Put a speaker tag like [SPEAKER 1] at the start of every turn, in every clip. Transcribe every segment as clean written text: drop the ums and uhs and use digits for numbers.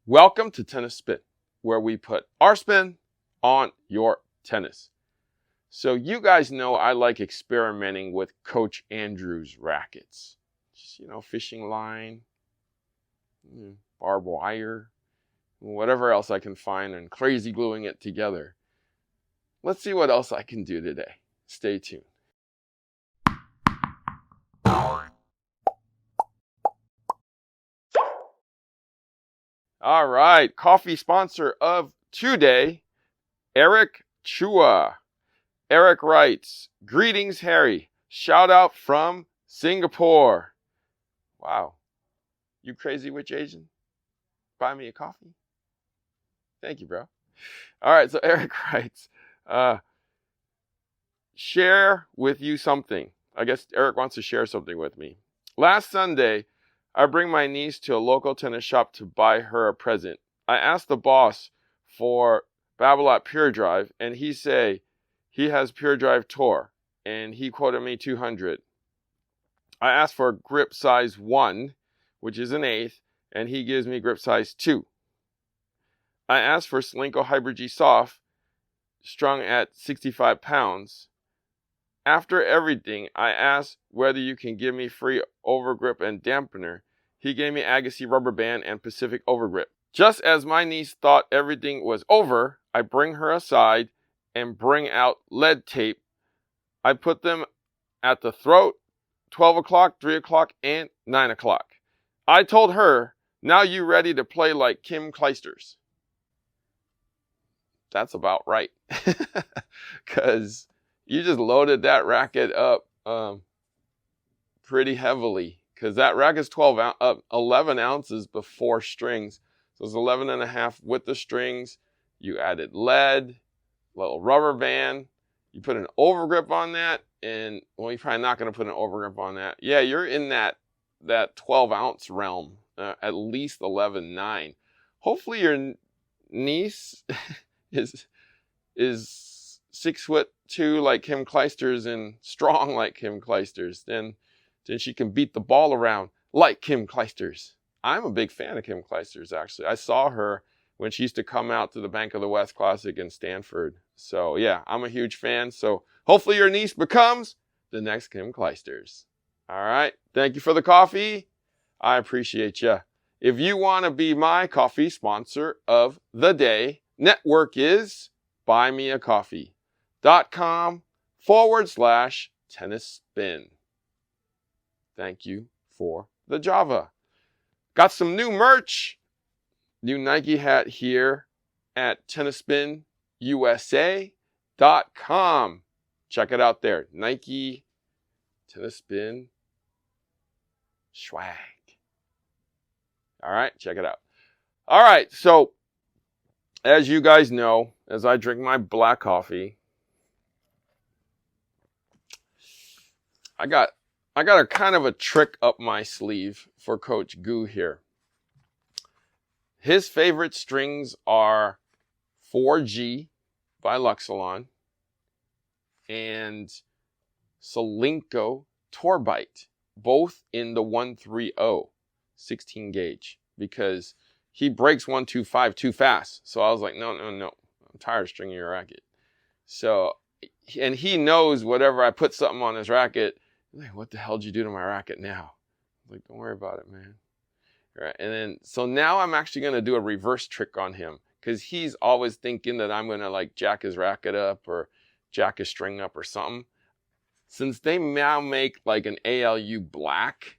[SPEAKER 1] Welcome to Tennis Spin, where we put our spin on your tennis. So you guys know I like experimenting with Coach Andrew's rackets. Just, fishing line, barbed wire, whatever else I can find and crazy gluing it together. Let's see what else I can do today. Stay tuned. All right, coffee sponsor of today, Eric Chua. Eric writes, "Greetings, Harry. Shout out from Singapore." Wow. You crazy witch Asian? Buy me a coffee? Thank you, bro. All right, so Eric writes, share with you something. I guess Eric wants to share something with me. Last Sunday, I bring my niece to a local tennis shop to buy her a present. I asked the boss for Babolat Pure Drive, and he say he has Pure Drive Tour, and he quoted me 200. I asked for grip size 1, which is an eighth, and he gives me grip size 2. I asked for Slinko Hybrid G Soft, strung at 65 pounds. After everything, I asked whether you can give me free overgrip and dampener. He gave me Agassi rubber band and Pacific overgrip. Just as my niece thought everything was over, I bring her aside and bring out lead tape. I put them at the throat, 12 o'clock, 3 o'clock, and 9 o'clock. I told her, now you ready to play like Kim Clijsters. That's about right. Because you just loaded that racket up pretty heavily. Because that racket's 11 ounces before strings. So it's 11 and a half with the strings. You added lead, little rubber band. You put an overgrip on that. And, well, you're probably not going to put an overgrip on that. Yeah, you're in that 12-ounce realm. At least 11.9. Hopefully your niece is 6'2" like Kim Clijsters and strong like Kim Clijsters. Then she can beat the ball around like Kim Clijsters. I'm a big fan of Kim Clijsters, actually. I saw her when she used to come out to the Bank of the West Classic in Stanford. So yeah, I'm a huge fan. So hopefully your niece becomes the next Kim Clijsters. All right. Thank you for the coffee. I appreciate you. If you want to be my coffee sponsor of the day, network is buymeacoffee.com/tennis spin. Thank you for the Java. Got some new merch. New Nike hat here at tennisspinusa.com. Check it out there. Nike Tennis Spin swag. All right, check it out. All right, so as you guys know, as I drink my black coffee, I got a kind of a trick up my sleeve for Coach Goo here. His favorite strings are 4G by Luxilon and Solinco Torbite, both in the 130, 16 gauge, because he breaks 125 too fast. So I was like, no. I'm tired of stringing your racket. So, and he knows whatever I put something on his racket, like, what the hell did you do to my racket now? I was like, don't worry about it, man. All right. And then, so now I'm actually going to do a reverse trick on him, because he's always thinking that I'm going to like jack his racket up or jack his string up or something. Since they now make like an ALU Black,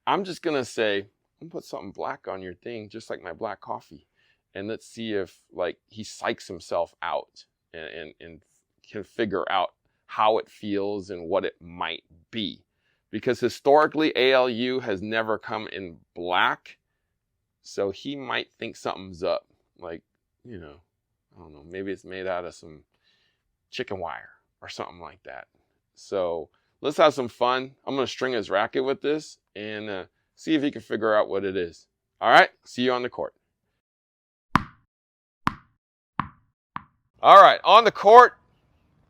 [SPEAKER 1] I'm just going to say, I'm going to put something black on your thing, just like my black coffee. And let's see if like he psychs himself out and can figure out how it feels and what it might be. Because historically, ALU has never come in black. So he might think something's up. Like, I don't know, maybe it's made out of some chicken wire or something like that. So let's have some fun. I'm going to string his racket with this and see if he can figure out what it is. All right, see you on the court. All right, on the court,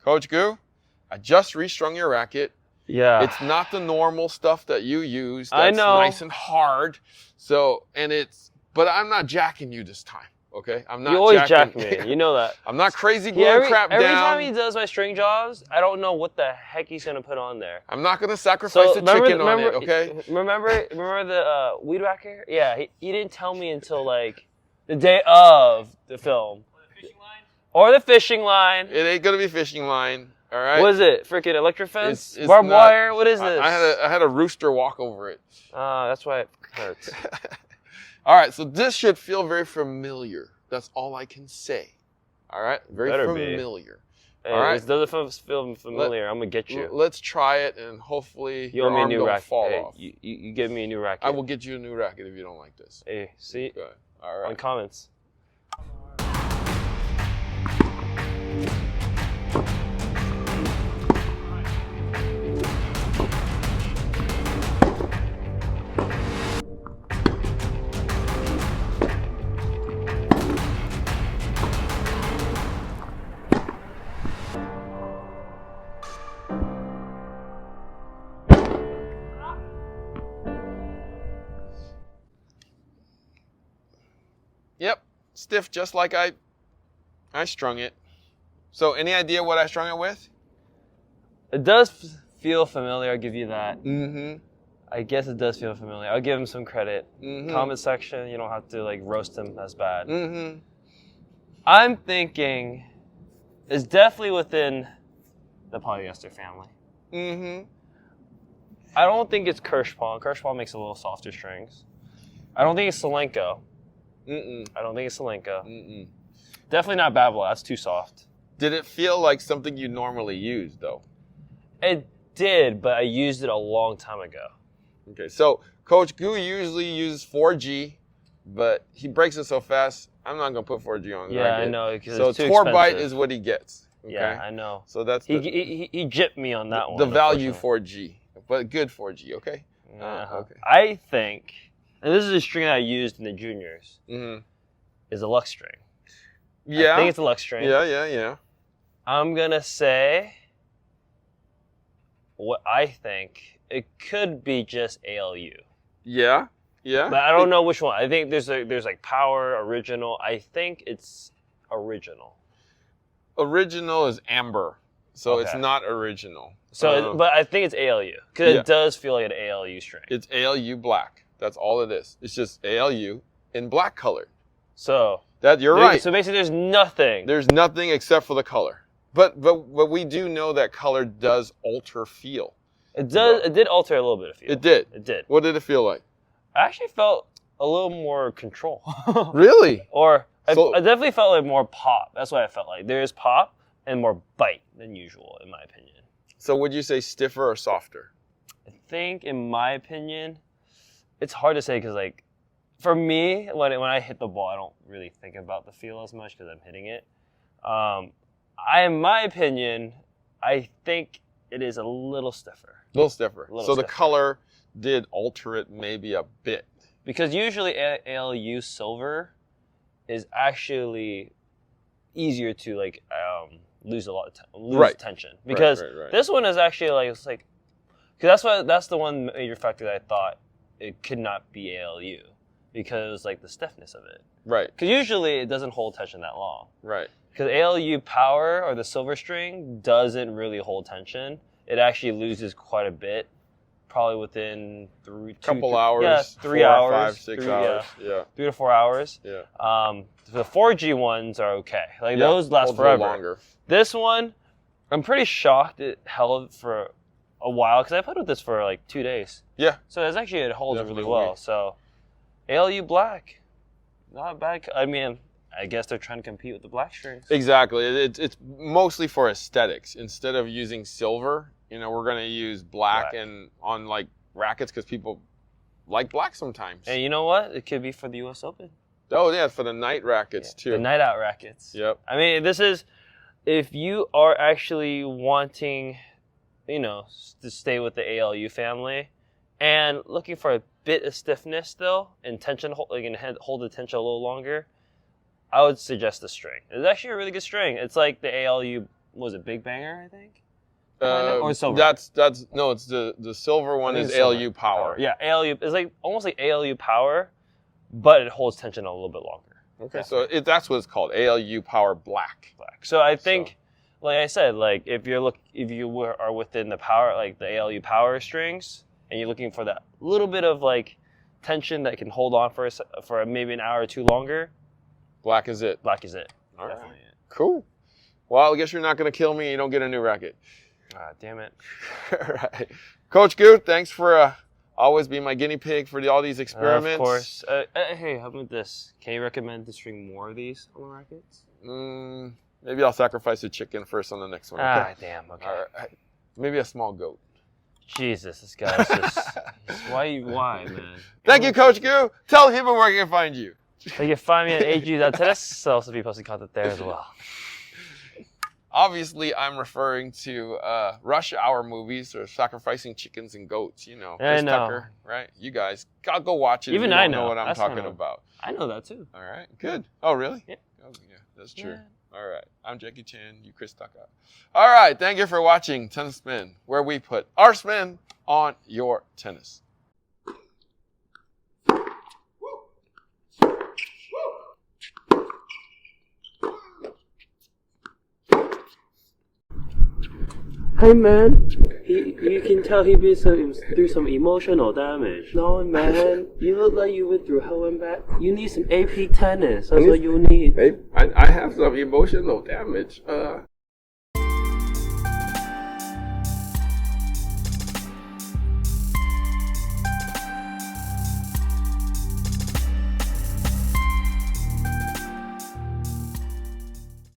[SPEAKER 1] Coach Goo, I just restrung your racket.
[SPEAKER 2] Yeah.
[SPEAKER 1] It's not the normal stuff that you use.
[SPEAKER 2] I
[SPEAKER 1] That's
[SPEAKER 2] know.
[SPEAKER 1] nice and hard. So, and it's But I'm not jacking you this time. Okay, I'm not.
[SPEAKER 2] You always
[SPEAKER 1] jacking.
[SPEAKER 2] jack me. You know that.
[SPEAKER 1] I'm not crazy gluing crap down.
[SPEAKER 2] Every time he does my string jobs, I don't know what the heck he's gonna put on there.
[SPEAKER 1] I'm not gonna sacrifice the chicken on it. Okay.
[SPEAKER 2] Remember the weed whacker? Yeah, he didn't tell me until like the day of the film. Or the fishing line.
[SPEAKER 1] It ain't gonna be fishing line. All right.
[SPEAKER 2] What is it? Freaking electric fence?
[SPEAKER 1] It's
[SPEAKER 2] Barbed
[SPEAKER 1] not,
[SPEAKER 2] wire? What is this?
[SPEAKER 1] I had a rooster walk over it.
[SPEAKER 2] That's why it hurts.
[SPEAKER 1] All right, so this should feel very familiar. That's all I can say. All right, very familiar.
[SPEAKER 2] Hey,
[SPEAKER 1] all right,
[SPEAKER 2] if it doesn't feel familiar, I'm gonna get you.
[SPEAKER 1] Let's try it, and hopefully
[SPEAKER 2] your arm don't fall off.
[SPEAKER 1] You
[SPEAKER 2] give me a new racket.
[SPEAKER 1] I will get you a new racket if you don't like this.
[SPEAKER 2] Hey, see?
[SPEAKER 1] Okay. All right.
[SPEAKER 2] On comments.
[SPEAKER 1] Yep, stiff just like I strung it. So any idea what I strung it with?
[SPEAKER 2] It does feel familiar, I'll give you that.
[SPEAKER 1] Mm-hmm.
[SPEAKER 2] I guess it does feel familiar. I'll give him some credit.
[SPEAKER 1] Mm-hmm.
[SPEAKER 2] Comment section, you don't have to like roast him as bad.
[SPEAKER 1] Mm-hmm.
[SPEAKER 2] I'm thinking it's definitely within the polyester family.
[SPEAKER 1] Mm-hmm.
[SPEAKER 2] I don't think it's Kirschpawn. Kirschpawn makes a little softer strings. I don't think it's Solenko.
[SPEAKER 1] Mm-mm.
[SPEAKER 2] I don't think it's Solenko.
[SPEAKER 1] Mm-mm.
[SPEAKER 2] Definitely not Babel. That's too soft.
[SPEAKER 1] Did it feel like something you normally use, though?
[SPEAKER 2] It did, but I used it a long time ago.
[SPEAKER 1] Okay, so Coach Gu usually uses 4G, but he breaks it so fast, I'm not going to put 4G on.
[SPEAKER 2] Yeah, I know.
[SPEAKER 1] So
[SPEAKER 2] it's too
[SPEAKER 1] Torbite
[SPEAKER 2] expensive.
[SPEAKER 1] is what he gets. Okay?
[SPEAKER 2] Yeah, I know.
[SPEAKER 1] So that's
[SPEAKER 2] he gypped me on that one.
[SPEAKER 1] The value 4G, but good 4G, okay?
[SPEAKER 2] Okay. I think, and this is a string that I used in the juniors, is a Lux string.
[SPEAKER 1] Yeah.
[SPEAKER 2] I think it's a Lux string.
[SPEAKER 1] Yeah.
[SPEAKER 2] I'm going to say what I think. It could be just ALU.
[SPEAKER 1] Yeah.
[SPEAKER 2] But I don't know which one. I think there's like Power, Original. I think it's Original.
[SPEAKER 1] Original is amber, so
[SPEAKER 2] Okay.
[SPEAKER 1] it's not original.
[SPEAKER 2] So, but I think it's ALU because it does feel like an ALU string.
[SPEAKER 1] It's ALU Black. That's all it is. It's just ALU in black color.
[SPEAKER 2] So
[SPEAKER 1] You're right.
[SPEAKER 2] So basically, there's nothing.
[SPEAKER 1] There's nothing except for the color. But we do know that color does alter feel.
[SPEAKER 2] It does. It did alter a little bit of feel.
[SPEAKER 1] It did.
[SPEAKER 2] It did.
[SPEAKER 1] What did it feel like?
[SPEAKER 2] I actually felt a little more control.
[SPEAKER 1] Really?
[SPEAKER 2] Or I definitely felt like more pop. That's what I felt like. There is pop and more bite than usual, in my opinion.
[SPEAKER 1] So would you say stiffer or softer?
[SPEAKER 2] I think, in my opinion, it's hard to say because, like, for me, when I hit the ball, I don't really think about the feel as much because I'm hitting it. In my opinion, I think it is a little stiffer.
[SPEAKER 1] A little stiffer. So the color did alter it maybe a bit.
[SPEAKER 2] Because usually ALU silver is actually easier to like lose tension. Because this one is actually like because that's the one major factor that I thought it could not be ALU because like the stiffness of it.
[SPEAKER 1] Right.
[SPEAKER 2] Because usually it doesn't hold tension that long.
[SPEAKER 1] Right.
[SPEAKER 2] Because ALU Power or the silver string doesn't really hold tension. It actually loses quite a bit, probably within
[SPEAKER 1] couple hours.
[SPEAKER 2] Yeah, 3 hours.
[SPEAKER 1] 5, 6 hours. Yeah.
[SPEAKER 2] 3 to 4 hours.
[SPEAKER 1] Yeah.
[SPEAKER 2] The 4G ones are okay. Like those last forever.
[SPEAKER 1] Longer.
[SPEAKER 2] This one, I'm pretty shocked it held for a while because I played with this for like 2 days.
[SPEAKER 1] Yeah.
[SPEAKER 2] So it holds really well. So ALU Black, not bad. I mean, I guess they're trying to compete with the black strings.
[SPEAKER 1] Exactly. It's mostly for aesthetics. Instead of using silver, we're going to use black and on like rackets because people like black sometimes.
[SPEAKER 2] And you know what? It could be for the U.S. Open.
[SPEAKER 1] Oh, yeah, for the night rackets too.
[SPEAKER 2] The night out rackets.
[SPEAKER 1] Yep.
[SPEAKER 2] I mean, this is, if you are actually wanting, to stay with the ALU family and looking for a bit of stiffness still and tension, hold the tension a little longer, I would suggest the string. It's actually a really good string. It's like the ALU, was it Big Banger, I think? Or silver?
[SPEAKER 1] It's the silver one is ALU Power.
[SPEAKER 2] Yeah, ALU is like almost like ALU Power, but it holds tension a little bit longer.
[SPEAKER 1] Okay, so that's what it's called, ALU Power Black.
[SPEAKER 2] So I think, like I said, like if you are within the power, like the ALU power strings, and you're looking for that little bit of like tension that can hold on for maybe an hour or two longer,
[SPEAKER 1] Black is it.
[SPEAKER 2] Black is it.
[SPEAKER 1] All right.
[SPEAKER 2] Definitely it.
[SPEAKER 1] Cool. Well, I guess you're not going to kill me. You don't get a new racket.
[SPEAKER 2] Ah, damn it.
[SPEAKER 1] All right. Coach Goo, thanks for always being my guinea pig for all these experiments.
[SPEAKER 2] Of course. Hey, how about this? Can you recommend to string more of these on the rackets?
[SPEAKER 1] Maybe I'll sacrifice a chicken first on the next one. Okay?
[SPEAKER 2] Ah, damn. Okay.
[SPEAKER 1] All right. Maybe a small goat.
[SPEAKER 2] Jesus, this guy's just... why, man?
[SPEAKER 1] Thank you, Coach Goo. Tell him where I can find you.
[SPEAKER 2] You can find me at ag.tennis. I'll also be posting content there as well.
[SPEAKER 1] Obviously, I'm referring to Rush Hour movies or sacrificing chickens and goats. You know, Chris Tucker, right? You guys, I'll go watch it.
[SPEAKER 2] Even
[SPEAKER 1] if you
[SPEAKER 2] I
[SPEAKER 1] don't
[SPEAKER 2] know
[SPEAKER 1] what I'm talking about.
[SPEAKER 2] I know that too.
[SPEAKER 1] All right, good. Oh, really?
[SPEAKER 2] Yeah.
[SPEAKER 1] Oh, yeah, that's true.
[SPEAKER 2] Yeah.
[SPEAKER 1] All right, I'm Jackie Chan. You Chris Tucker. All right, thank you for watching Tennis Spin, where we put our spin on your tennis.
[SPEAKER 2] Hey man, you can tell he been through some emotional damage. No man, you look like you went through hell and back. You need some AP tennis. That's what you need.
[SPEAKER 1] Babe, I have some emotional damage.